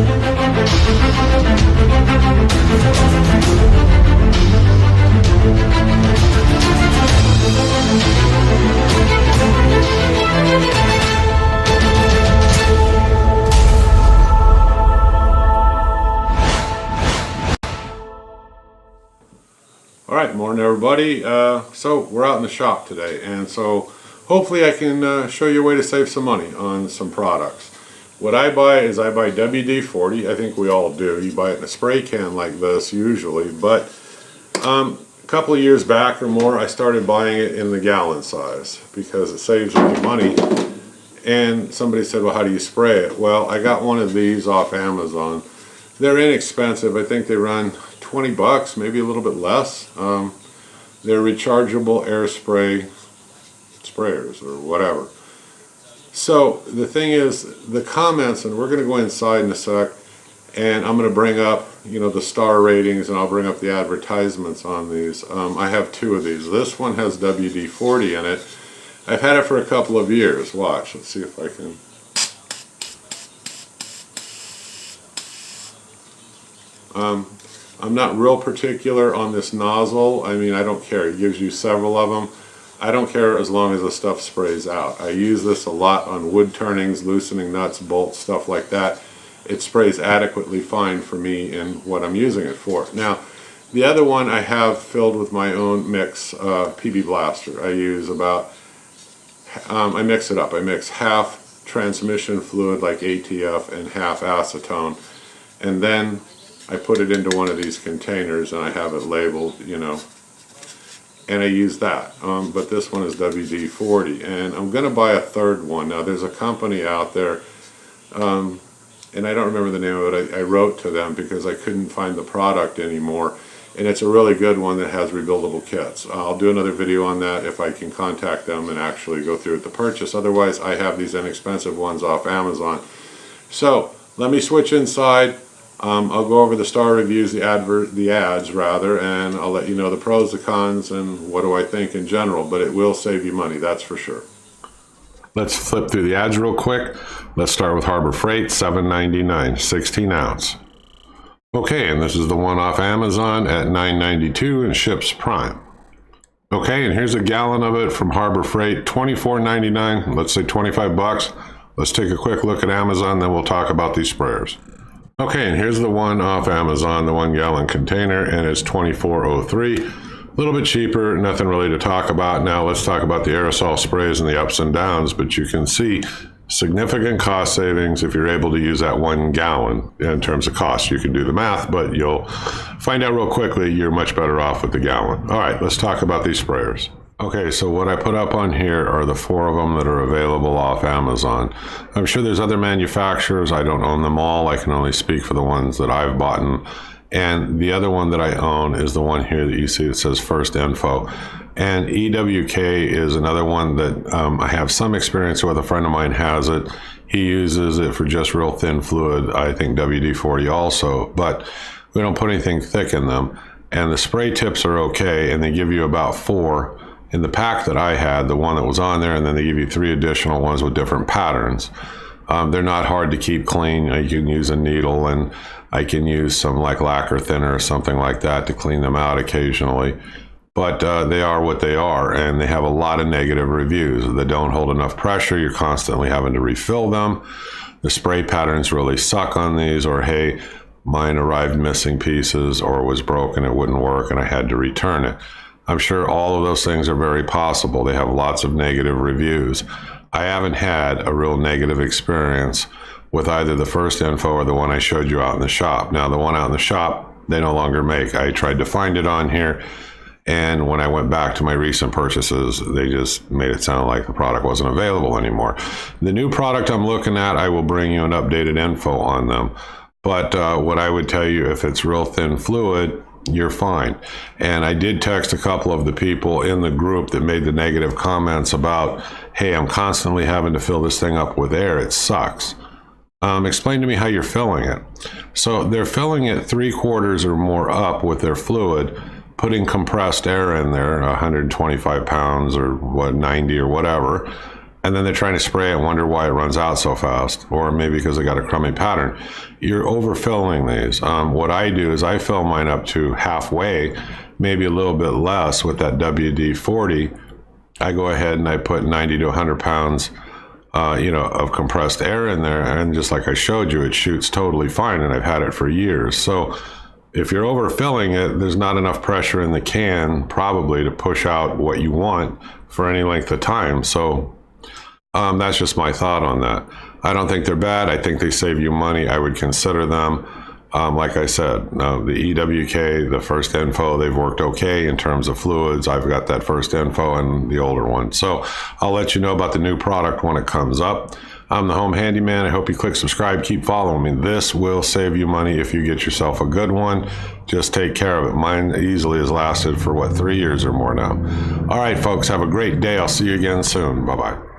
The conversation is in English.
All right, morning everybody. So we're out in the shop today, and so hopefully I can show you a way to save some money on some products. What I buy is I buy WD-40. I think we all do. You buy it in a spray can like this usually, but a couple of years back or more I started buying it in the gallon size because it saves me money. And somebody said, well, how do you spray it? Well, I got one of these off Amazon. They're inexpensive. I think they run 20 bucks, maybe a little bit less. They're rechargeable air sprayers or whatever. So the thing is, the comments, and we're going to go inside in a sec, and I'm going to bring up, the star ratings, and I'll bring up the advertisements on these. I have two of these. This one has WD-40 in it. I've had it for a couple of years. Watch. Let's see if I can. I'm not real particular on this nozzle. I mean, I don't care. It gives you several of them. I don't care as long as the stuff sprays out. I use this a lot on wood turnings, loosening nuts, bolts, stuff like that. It sprays adequately fine for me in what I'm using it for. Now, the other one I have filled with my own mix, PB Blaster. I use about, I mix it up. I mix half transmission fluid like ATF and half acetone. And then I put it into one of these containers and I have it labeled, and I use that. But this one is WD-40, and I'm going to buy a third one. Now there's a company out there, and I don't remember the name of it. I wrote to them because I couldn't find the product anymore, and it's a really good one that has rebuildable kits. I'll do another video on that if I can contact them and actually go through with the purchase. Otherwise, I have these inexpensive ones off Amazon. So let me switch inside. I'll go over the star reviews, the ads rather, and I'll let you know the pros, the cons, and what do I think in general. But it will save you money, that's for sure. Let's flip through the ads real quick. Let's start with Harbor Freight, $7.99, 16 ounce. Okay, and this is the one off Amazon at $9.92 and ships Prime. Okay, and here's a gallon of it from Harbor Freight, $24.99, let's say 25 bucks. Let's take a quick look at Amazon, then we'll talk about these sprayers. Okay, and here's the one off Amazon, the 1 gallon container, and it's $24.03. A little bit cheaper, nothing really to talk about. Now let's talk about the aerosol sprays and the ups and downs, but you can see significant cost savings if you're able to use that 1 gallon in terms of cost. You can do the math, but you'll find out real quickly you're much better off with the gallon. All right, let's talk about these sprayers. Okay, so what I put up on here are the 4 of them that are available off Amazon. I'm sure there's other manufacturers. I don't own them all. I can only speak for the ones that I've bought. And the other one that I own is the one here that you see that says First Info. And EWK is another one that I have some experience with. A friend of mine has it. He uses it for just real thin fluid. I think WD-40 also, but we don't put anything thick in them. And the spray tips are okay, and they give you about 4 in the pack that I had, the one that was on there, and then they give you 3 additional ones with different patterns. They're not hard to keep clean. You can use a needle, and I can use some like lacquer thinner or something like that to clean them out occasionally. But they are what they are, and they have a lot of negative reviews. They don't hold enough pressure. You're constantly having to refill them. The spray patterns really suck on these, or hey, mine arrived missing pieces or was broken, it wouldn't work, and I had to return it. I'm sure all of those things are very possible. They have lots of negative reviews. I haven't had a real negative experience with either the First Info or the one I showed you out in the shop. Now, the one out in the shop, they no longer make. I tried to find it on here, and when I went back to my recent purchases, they just made it sound like the product wasn't available anymore. The new product I'm looking at, I will bring you an updated info on them. But what I would tell you, if it's real thin fluid, you're fine. And I did text a couple of the people in the group that made the negative comments about, hey, I'm constantly having to fill this thing up with air. It sucks. Explain to me how you're filling it. So they're filling it 3/4 or more up with their fluid, putting compressed air in there, 125 pounds or what, 90 or whatever. and then they're trying to spray it and wonder why it runs out so fast, or maybe because it got a crummy pattern. You're overfilling these. What I do is I fill mine up to halfway, maybe a little bit less with that WD-40. I go ahead and I put 90 to 100 pounds of compressed air in there, and just like I showed you, it shoots totally fine, and I've had it for years. So if you're overfilling it, there's not enough pressure in the can probably to push out what you want for any length of time. So that's just my thought on that. I don't think they're bad. I think they save you money. I would consider them. Like I said, the EWK, the first info, they've worked okay in terms of fluids. I've got that first info and the older one. So I'll let you know about the new product when it comes up. I'm the Home Handyman. I hope you click subscribe. Keep following me. This will save you money if you get yourself a good one. Just take care of it. Mine easily has lasted for 3 years or more now. All right, folks, have a great day. I'll see you again soon. Bye-bye.